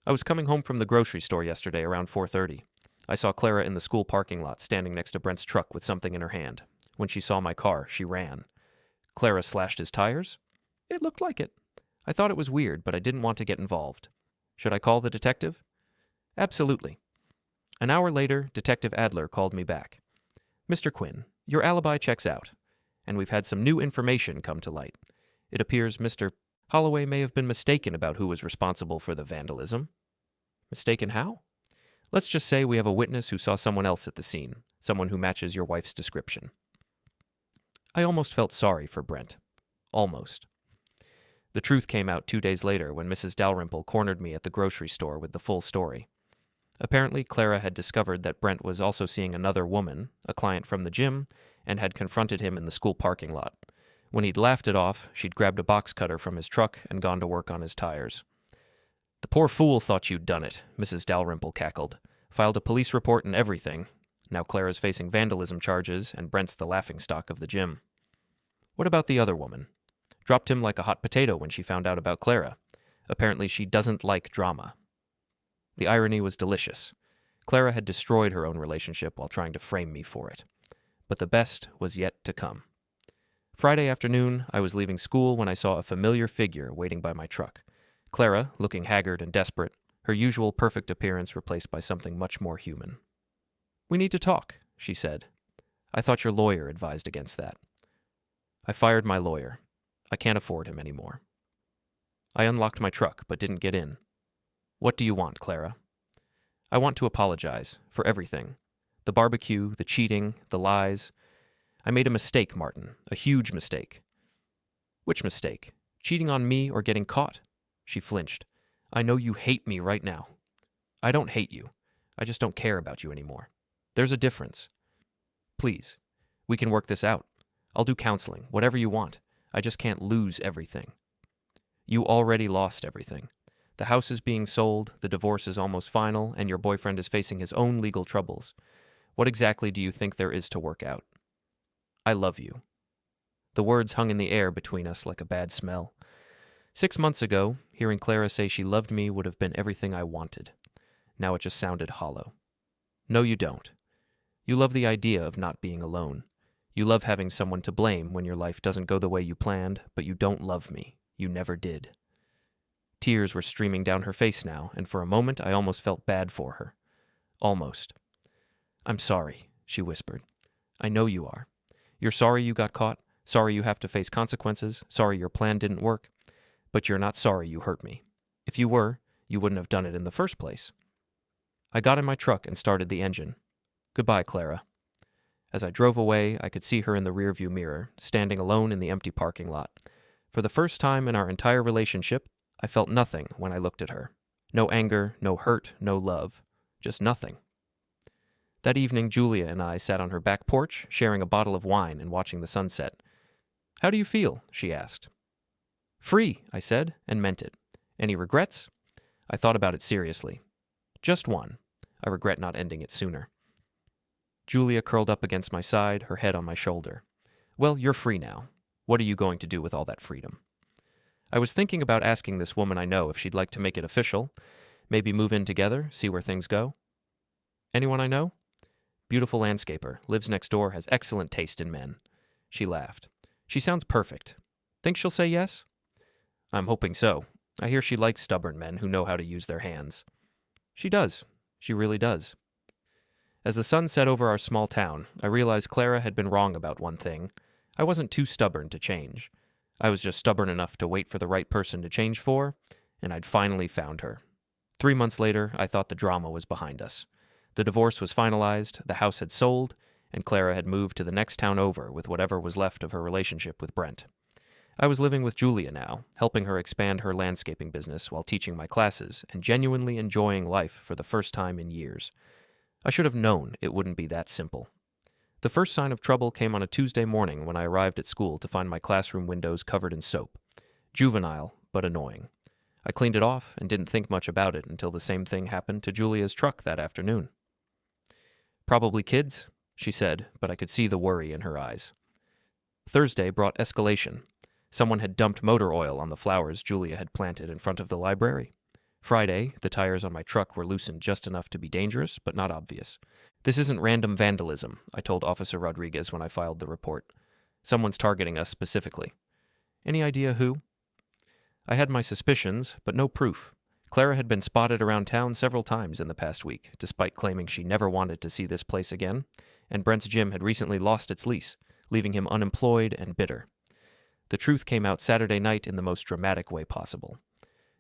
I was coming home from the grocery store yesterday around 4:30. I saw Clara in the school parking lot standing next to Brent's truck with something in her hand. When she saw my car, she ran. Clara slashed his tires? It looked like it. I thought it was weird, but I didn't want to get involved. Should I call the detective? Absolutely. An hour later, Detective Adler called me back. Mr. Quinn, your alibi checks out, and we've had some new information come to light. It appears Mr. Holloway may have been mistaken about who was responsible for the vandalism. Mistaken how? Let's just say we have a witness who saw someone else at the scene, someone who matches your wife's description. I almost felt sorry for Brent. Almost. The truth came out 2 days later when Mrs. Dalrymple cornered me at the grocery store with the full story. Apparently, Clara had discovered that Brent was also seeing another woman, a client from the gym, and had confronted him in the school parking lot. When he'd laughed it off, she'd grabbed a box cutter from his truck and gone to work on his tires. The poor fool thought you'd done it, Mrs. Dalrymple cackled. Filed a police report and everything. Now Clara's facing vandalism charges, and Brent's the laughingstock of the gym. What about the other woman? Dropped him like a hot potato when she found out about Clara. Apparently she doesn't like drama. The irony was delicious. Clara had destroyed her own relationship while trying to frame me for it. But the best was yet to come. Friday afternoon, I was leaving school when I saw a familiar figure waiting by my truck. Clara, looking haggard and desperate, her usual perfect appearance replaced by something much more human. We need to talk, she said. I thought your lawyer advised against that. I fired my lawyer. I can't afford him anymore. I unlocked my truck, but didn't get in. What do you want, Clara? I want to apologize for everything. The barbecue, the cheating, the lies. I made a mistake, Martin, a huge mistake. Which mistake? Cheating on me or getting caught? She flinched. I know you hate me right now. I don't hate you. I just don't care about you anymore. There's a difference. Please, we can work this out. I'll do counseling, whatever you want. I just can't lose everything. You already lost everything. The house is being sold, the divorce is almost final, and your boyfriend is facing his own legal troubles. What exactly do you think there is to work out? I love you. The words hung in the air between us like a bad smell. 6 months ago, hearing Clara say she loved me would have been everything I wanted. Now it just sounded hollow. No, you don't. You love the idea of not being alone. You love having someone to blame when your life doesn't go the way you planned, but you don't love me. You never did. Tears were streaming down her face now, and for a moment I almost felt bad for her. Almost. I'm sorry, she whispered. I know you are. You're sorry you got caught, sorry you have to face consequences, sorry your plan didn't work, but you're not sorry you hurt me. If you were, you wouldn't have done it in the first place. I got in my truck and started the engine. Goodbye, Clara. As I drove away, I could see her in the rearview mirror, standing alone in the empty parking lot. For the first time in our entire relationship, I felt nothing when I looked at her. No anger, no hurt, no love. Just nothing. That evening, Julia and I sat on her back porch, sharing a bottle of wine and watching the sunset. How do you feel? She asked. Free, I said, and meant it. Any regrets? I thought about it seriously. Just one. I regret not ending it sooner. Julia curled up against my side, her head on my shoulder. Well, you're free now. What are you going to do with all that freedom? I was thinking about asking this woman I know if she'd like to make it official. Maybe move in together, see where things go. Anyone I know? Beautiful landscaper, lives next door, has excellent taste in men. She laughed. She sounds perfect. Think she'll say yes? I'm hoping so. I hear she likes stubborn men who know how to use their hands. She does. She really does. As the sun set over our small town, I realized Clara had been wrong about one thing. I wasn't too stubborn to change. I was just stubborn enough to wait for the right person to change for, and I'd finally found her. 3 months later, I thought the drama was behind us. The divorce was finalized, the house had sold, and Clara had moved to the next town over with whatever was left of her relationship with Brent. I was living with Julia now, helping her expand her landscaping business while teaching my classes and genuinely enjoying life for the first time in years. I should have known it wouldn't be that simple. The first sign of trouble came on a Tuesday morning when I arrived at school to find my classroom windows covered in soap. Juvenile, but annoying. I cleaned it off and didn't think much about it until the same thing happened to Julia's truck that afternoon. "Probably kids," she said, but I could see the worry in her eyes. Thursday brought escalation. Someone had dumped motor oil on the flowers Julia had planted in front of the library. Friday, the tires on my truck were loosened just enough to be dangerous, but not obvious. "This isn't random vandalism," I told Officer Rodriguez when I filed the report. "Someone's targeting us specifically." "Any idea who?" I had my suspicions, but no proof. Clara had been spotted around town several times in the past week, despite claiming she never wanted to see this place again, and Brent's gym had recently lost its lease, leaving him unemployed and bitter. The truth came out Saturday night in the most dramatic way possible.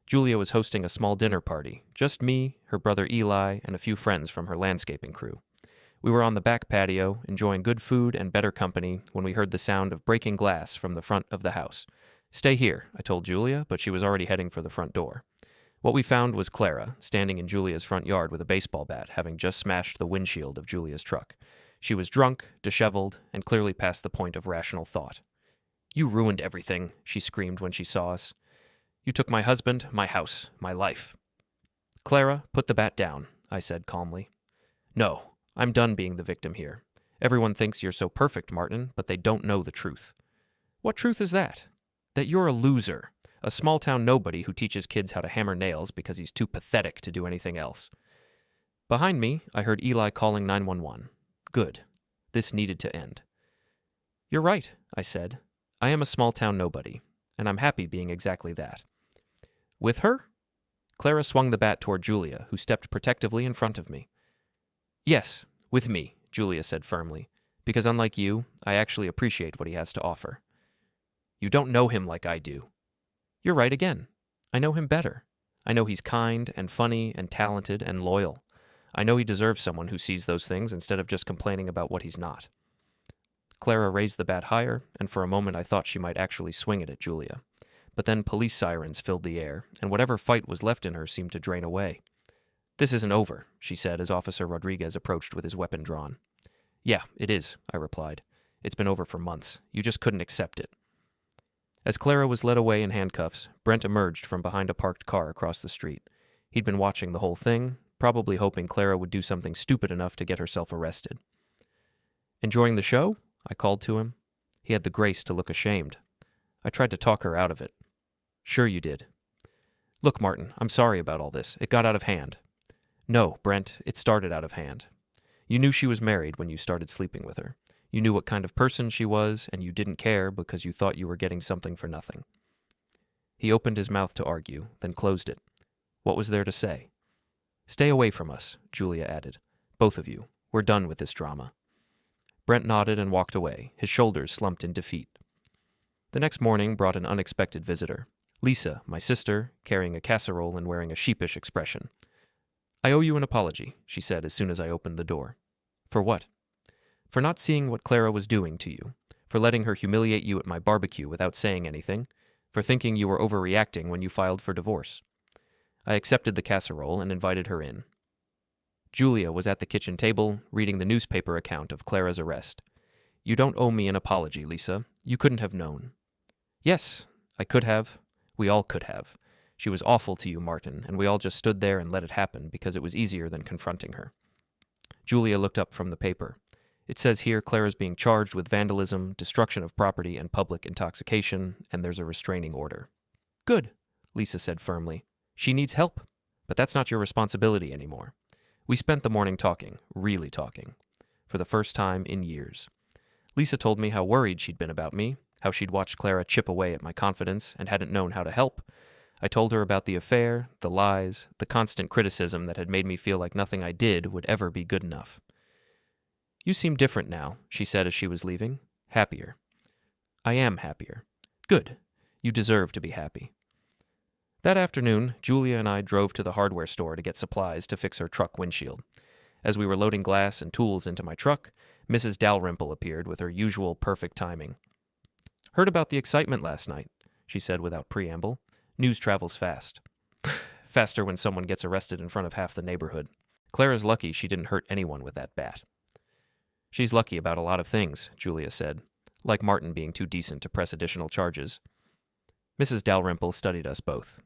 Julia was hosting a small dinner party, just me, her brother Eli, and a few friends from her landscaping crew. We were on the back patio, enjoying good food and better company, when we heard the sound of breaking glass from the front of the house. "Stay here," I told Julia, but she was already heading for the front door. What we found was Clara, standing in Julia's front yard with a baseball bat, having just smashed the windshield of Julia's truck. She was drunk, disheveled, and clearly past the point of rational thought. "You ruined everything," she screamed when she saw us. "You took my husband, my house, my life." "Clara, put the bat down," I said calmly. "No, I'm done being the victim here. Everyone thinks you're so perfect, Martin, but they don't know the truth." "What truth is that?" "That you're a loser. A small-town nobody who teaches kids how to hammer nails because he's too pathetic to do anything else." Behind me, I heard Eli calling 911. Good. This needed to end. "You're right," I said. "I am a small-town nobody, and I'm happy being exactly that." "With her?" Clara swung the bat toward Julia, who stepped protectively in front of me. "Yes, with me," Julia said firmly, "because unlike you, I actually appreciate what he has to offer." "You don't know him like I do." "You're right again. I know him better. I know he's kind and funny and talented and loyal. I know he deserves someone who sees those things instead of just complaining about what he's not." Clara raised the bat higher, and for a moment I thought she might actually swing it at Julia. But then police sirens filled the air, and whatever fight was left in her seemed to drain away. "This isn't over," she said as Officer Rodriguez approached with his weapon drawn. "Yeah, it is," I replied. "It's been over for months. You just couldn't accept it." As Clara was led away in handcuffs, Brent emerged from behind a parked car across the street. He'd been watching the whole thing, probably hoping Clara would do something stupid enough to get herself arrested. "Enjoying the show?" I called to him. He had the grace to look ashamed. I tried to talk her out of it. "Sure you did." "Look, Martin, I'm sorry about all this. It got out of hand." "No, Brent, it started out of hand. You knew she was married when you started sleeping with her. You knew what kind of person she was, and you didn't care because you thought you were getting something for nothing." He opened his mouth to argue, then closed it. What was there to say? "Stay away from us," Julia added. "Both of you. We're done with this drama." Brent nodded and walked away, his shoulders slumped in defeat. The next morning brought an unexpected visitor. Lisa, my sister, carrying a casserole and wearing a sheepish expression. "I owe you an apology," she said as soon as I opened the door. "For what?" "For not seeing what Clara was doing to you, for letting her humiliate you at my barbecue without saying anything, for thinking you were overreacting when you filed for divorce." I accepted the casserole and invited her in. Julia was at the kitchen table, reading the newspaper account of Clara's arrest. "You don't owe me an apology, Lisa. You couldn't have known." "Yes, I could have. We all could have. She was awful to you, Martin, and we all just stood there and let it happen because it was easier than confronting her." Julia looked up from the paper. "It says here Clara's being charged with vandalism, destruction of property, and public intoxication, and there's a restraining order." "Good," Lisa said firmly. "She needs help, but that's not your responsibility anymore." We spent the morning talking, really talking, for the first time in years. Lisa told me how worried she'd been about me, how she'd watched Clara chip away at my confidence and hadn't known how to help. I told her about the affair, the lies, the constant criticism that had made me feel like nothing I did would ever be good enough. "You seem different now," she said as she was leaving. "Happier." "I am happier." "Good. You deserve to be happy." That afternoon, Julia and I drove to the hardware store to get supplies to fix her truck windshield. As we were loading glass and tools into my truck, Mrs. Dalrymple appeared with her usual perfect timing. "Heard about the excitement last night," she said without preamble. "News travels fast." Faster when someone gets arrested in front of half the neighborhood. Clara's lucky she didn't hurt anyone with that bat. "She's lucky about a lot of things," Julia said, like Martin being too decent to press additional charges. Mrs. Dalrymple studied us both.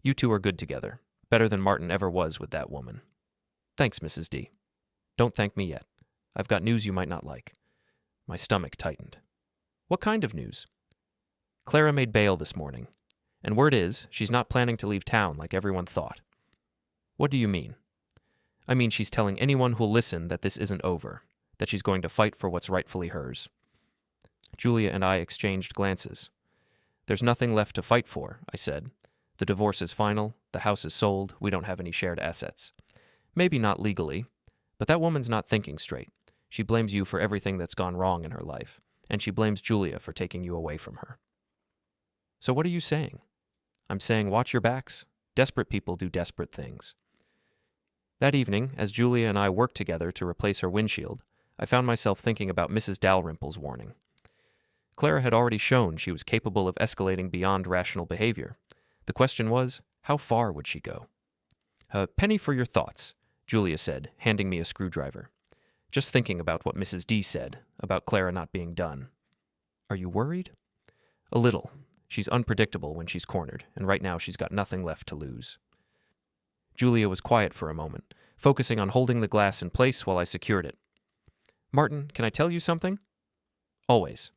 "You two are good together, better than Martin ever was with that woman." "Thanks, Mrs. D." "Don't thank me yet. I've got news you might not like." My stomach tightened. "What kind of news?" "Clara made bail this morning, and word is she's not planning to leave town like everyone thought." "What do you mean?" "I mean she's telling anyone who'll listen that this isn't over, that she's going to fight for what's rightfully hers." Julia and I exchanged glances. "There's nothing left to fight for," I said. "The divorce is final, the house is sold, we don't have any shared assets. Maybe not legally, but that woman's not thinking straight. She blames you for everything that's gone wrong in her life, and she blames Julia for taking you away from her." "So what are you saying?" "I'm saying watch your backs. Desperate people do desperate things." That evening, as Julia and I worked together to replace her windshield, I found myself thinking about Mrs. Dalrymple's warning. Clara had already shown she was capable of escalating beyond rational behavior. The question was, how far would she go? "A penny for your thoughts," Julia said, handing me a screwdriver. "Just thinking about what Mrs. D said, about Clara not being done." "Are you worried?" "A little. She's unpredictable when she's cornered, and right now she's got nothing left to lose." Julia was quiet for a moment, focusing on holding the glass in place while I secured it. "Martin, can I tell you something?" "Always."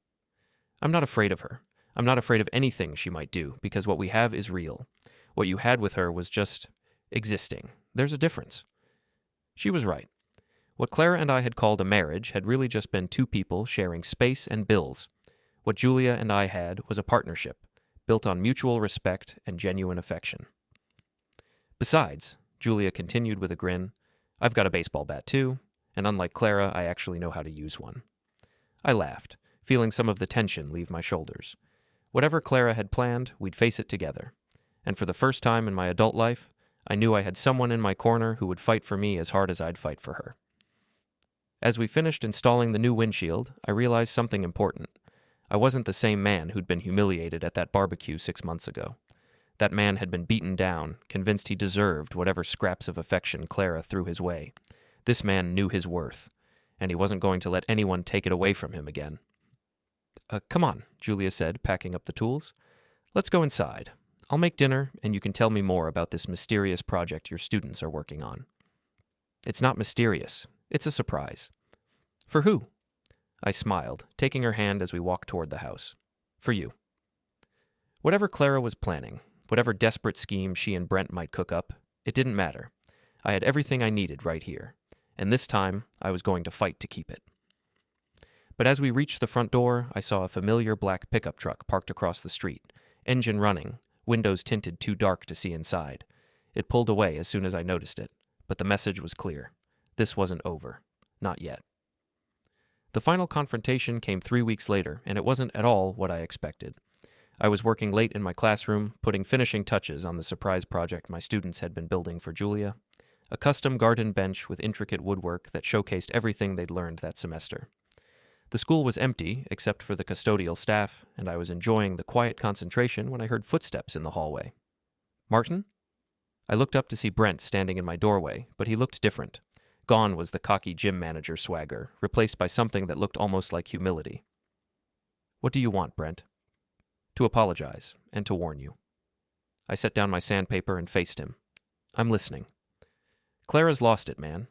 "I'm not afraid of her. I'm not afraid of anything she might do, because what we have is real. What you had with her was just existing. There's a difference." She was right. What Clara and I had called a marriage had really just been two people sharing space and bills. What Julia and I had was a partnership, built on mutual respect and genuine affection. "Besides," Julia continued with a grin, "I've got a baseball bat too, and unlike Clara, I actually know how to use one." I laughed, feeling some of the tension leave my shoulders. Whatever Clara had planned, we'd face it together. And for the first time in my adult life, I knew I had someone in my corner who would fight for me as hard as I'd fight for her. As we finished installing the new windshield, I realized something important. I wasn't the same man who'd been humiliated at that barbecue 6 months ago. That man had been beaten down, convinced he deserved whatever scraps of affection Clara threw his way. This man knew his worth, and he wasn't going to let anyone take it away from him again. Come on," Julia said, packing up the tools. "Let's go inside. I'll make dinner, and you can tell me more about this mysterious project your students are working on." "It's not mysterious. It's a surprise." "For who?" I smiled, taking her hand as we walked toward the house. "For you." Whatever Clara was planning, whatever desperate scheme she and Brent might cook up, it didn't matter. I had everything I needed right here, and this time I was going to fight to keep it. But as we reached the front door, I saw a familiar black pickup truck parked across the street, engine running, windows tinted too dark to see inside. It pulled away as soon as I noticed it, but the message was clear. This wasn't over. Not yet. The final confrontation came 3 weeks later, and it wasn't at all what I expected. I was working late in my classroom, putting finishing touches on the surprise project my students had been building for Julia, a custom garden bench with intricate woodwork that showcased everything they'd learned that semester. The school was empty, except for the custodial staff, and I was enjoying the quiet concentration when I heard footsteps in the hallway. "Martin?" I looked up to see Brent standing in my doorway, but he looked different. Gone was the cocky gym manager swagger, replaced by something that looked almost like humility. "What do you want, Brent?" "To apologize, and to warn you." I set down my sandpaper and faced him. "I'm listening." "Clara's lost it, man.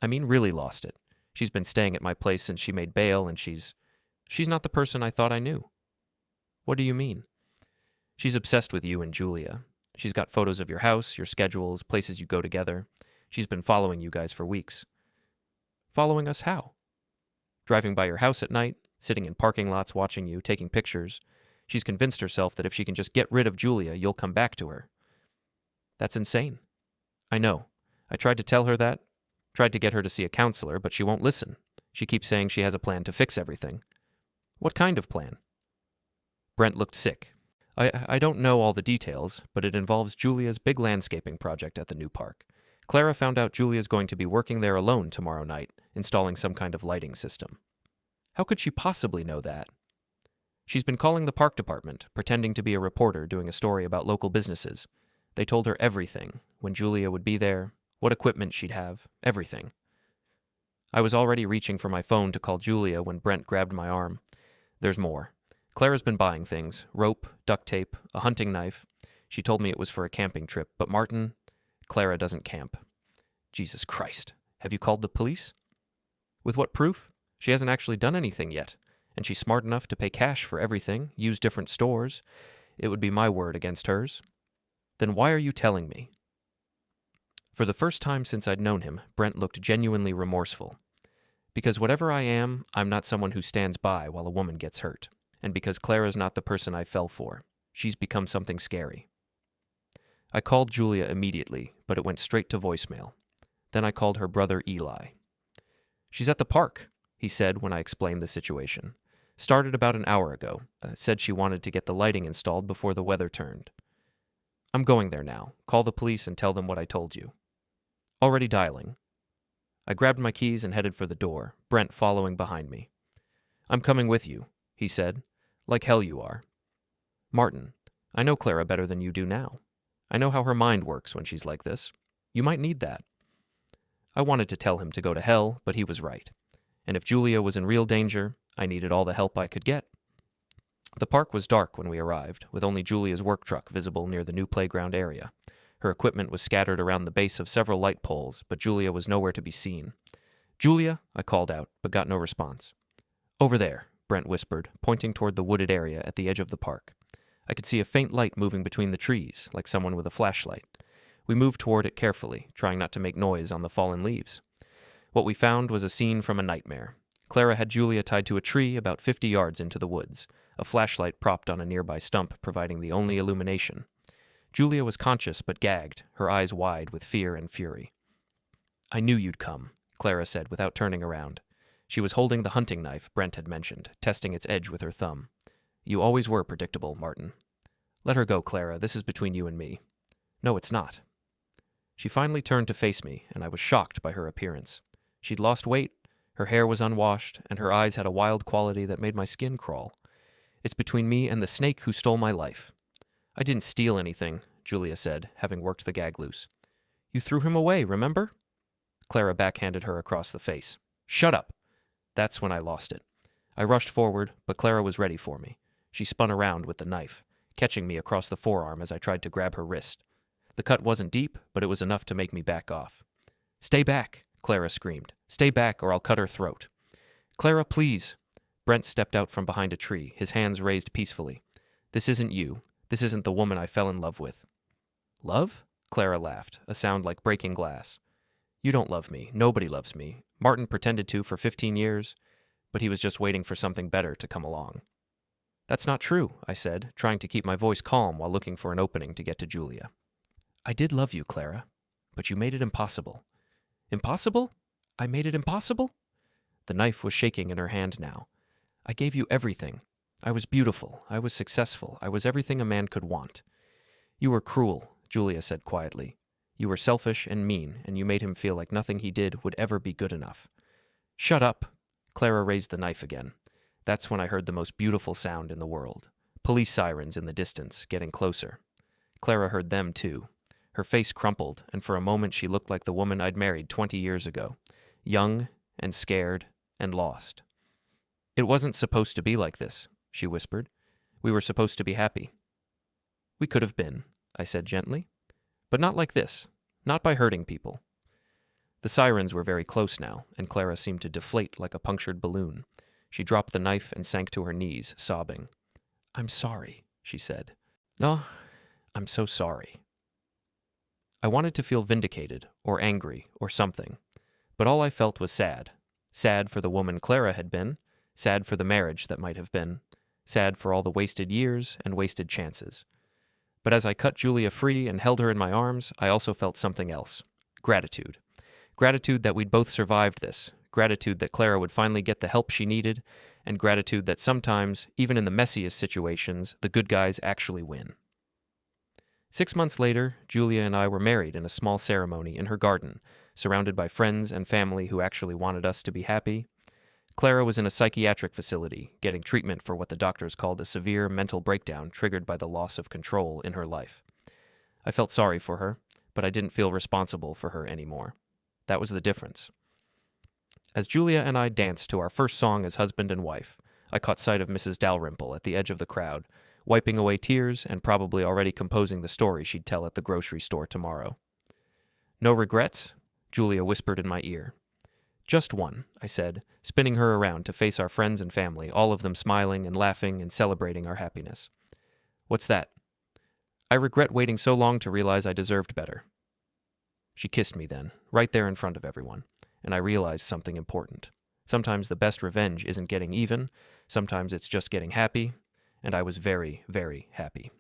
I mean, really lost it. She's been staying at my place since she made bail, and she's not the person I thought I knew." "What do you mean?" "She's obsessed with you and Julia. She's got photos of your house, your schedules, places you go together. She's been following you guys for weeks." "Following us how?" "Driving by your house at night, sitting in parking lots watching you, taking pictures. She's convinced herself that if she can just get rid of Julia, you'll come back to her." "That's insane." "I know. I tried to tell her that. Tried to get her to see a counselor, but she won't listen. She keeps saying she has a plan to fix everything." "What kind of plan?" Brent looked sick. I don't know all the details, but it involves Julia's big landscaping project at the new park. Clara found out Julia's going to be working there alone tomorrow night, installing some kind of lighting system. How could she possibly know that? She's been calling the park department, pretending to be a reporter doing a story about local businesses. They told her everything, when Julia would be there, what equipment she'd have, everything. I was already reaching for my phone to call Julia when Brent grabbed my arm. There's more. Clara's been buying things, rope, duct tape, a hunting knife. She told me it was for a camping trip, but Martin, Clara doesn't camp. Jesus Christ. Have you called the police? With what proof? She hasn't actually done anything yet, and she's smart enough to pay cash for everything, use different stores. It would be my word against hers. Then why are you telling me? For the first time since I'd known him, Brent looked genuinely remorseful. Because whatever I am, I'm not someone who stands by while a woman gets hurt. And because Clara's not the person I fell for, she's become something scary. I called Julia immediately, but it went straight to voicemail. Then I called her brother Eli. She's at the park, he said when I explained the situation. Started about an hour ago. Said she wanted to get the lighting installed before the weather turned. I'm going there now. Call the police and tell them what I told you. Already dialing. I grabbed my keys and headed for the door, Brent following behind me. I'm coming with you, he said. Like hell you are. Martin, I know Clara better than you do now. I know how her mind works when she's like this. You might need that. I wanted to tell him to go to hell, but he was right. And if Julia was in real danger, I needed all the help I could get. The park was dark when we arrived, with only Julia's work truck visible near the new playground area. Her equipment was scattered around the base of several light poles, but Julia was nowhere to be seen. Julia, I called out, but got no response. Over there, Brent whispered, pointing toward the wooded area at the edge of the park. I could see a faint light moving between the trees, like someone with a flashlight. We moved toward it carefully, trying not to make noise on the fallen leaves. What we found was a scene from a nightmare. Clara had Julia tied to a tree about 50 yards into the woods, a flashlight propped on a nearby stump providing the only illumination. Julia was conscious but gagged, her eyes wide with fear and fury. I knew you'd come, Clara said without turning around. She was holding the hunting knife Brent had mentioned, testing its edge with her thumb. You always were predictable, Martin. Let her go, Clara. This is between you and me. No, it's not. She finally turned to face me, and I was shocked by her appearance. She'd lost weight, her hair was unwashed, and her eyes had a wild quality that made my skin crawl. It's between me and the snake who stole my life. I didn't steal anything, Julia said, having worked the gag loose. You threw him away, remember? Clara backhanded her across the face. Shut up. That's when I lost it. I rushed forward, but Clara was ready for me. She spun around with the knife, catching me across the forearm as I tried to grab her wrist. The cut wasn't deep, but it was enough to make me back off. Stay back, Clara screamed. Stay back or I'll cut her throat. Clara, please. Brent stepped out from behind a tree, his hands raised peacefully. This isn't you. This isn't the woman I fell in love with. Love? Clara laughed, a sound like breaking glass. You don't love me. Nobody loves me. Martin pretended to for 15 years, but he was just waiting for something better to come along. That's not true, I said, trying to keep my voice calm while looking for an opening to get to Julia. I did love you, Clara, but you made it impossible. Impossible? I made it impossible? The knife was shaking in her hand now. I gave you everything. I was beautiful. I was successful. I was everything a man could want. You were cruel, Julia said quietly. You were selfish and mean, and you made him feel like nothing he did would ever be good enough. Shut up. Clara raised the knife again. That's when I heard the most beautiful sound in the world. Police sirens in the distance, getting closer. Clara heard them too. Her face crumpled, and for a moment she looked like the woman I'd married 20 years ago. Young and scared and lost. It wasn't supposed to be like this, she whispered. We were supposed to be happy. We could have been, I said gently. But not like this. Not by hurting people. The sirens were very close now, and Clara seemed to deflate like a punctured balloon. She dropped the knife and sank to her knees, sobbing. I'm sorry, she said. No, I'm so sorry. I wanted to feel vindicated, or angry, or something. But all I felt was sad. Sad for the woman Clara had been, sad for the marriage that might have been, sad for all the wasted years and wasted chances. But as I cut Julia free and held her in my arms, I also felt something else. Gratitude. Gratitude that we'd both survived this. Gratitude that Clara would finally get the help she needed, and gratitude that sometimes, even in the messiest situations, the good guys actually win. 6 months later, Julia and I were married in a small ceremony in her garden, surrounded by friends and family who actually wanted us to be happy. Clara was in a psychiatric facility, getting treatment for what the doctors called a severe mental breakdown triggered by the loss of control in her life. I felt sorry for her, but I didn't feel responsible for her anymore. That was the difference. As Julia and I danced to our first song as husband and wife, I caught sight of Mrs. Dalrymple at the edge of the crowd, wiping away tears and probably already composing the story she'd tell at the grocery store tomorrow. "No regrets?" Julia whispered in my ear. "Just one," I said, spinning her around to face our friends and family, all of them smiling and laughing and celebrating our happiness. "What's that?" "I regret waiting so long to realize I deserved better." She kissed me then, right there in front of everyone, and I realized something important. Sometimes the best revenge isn't getting even, sometimes it's just getting happy, and I was very, very happy.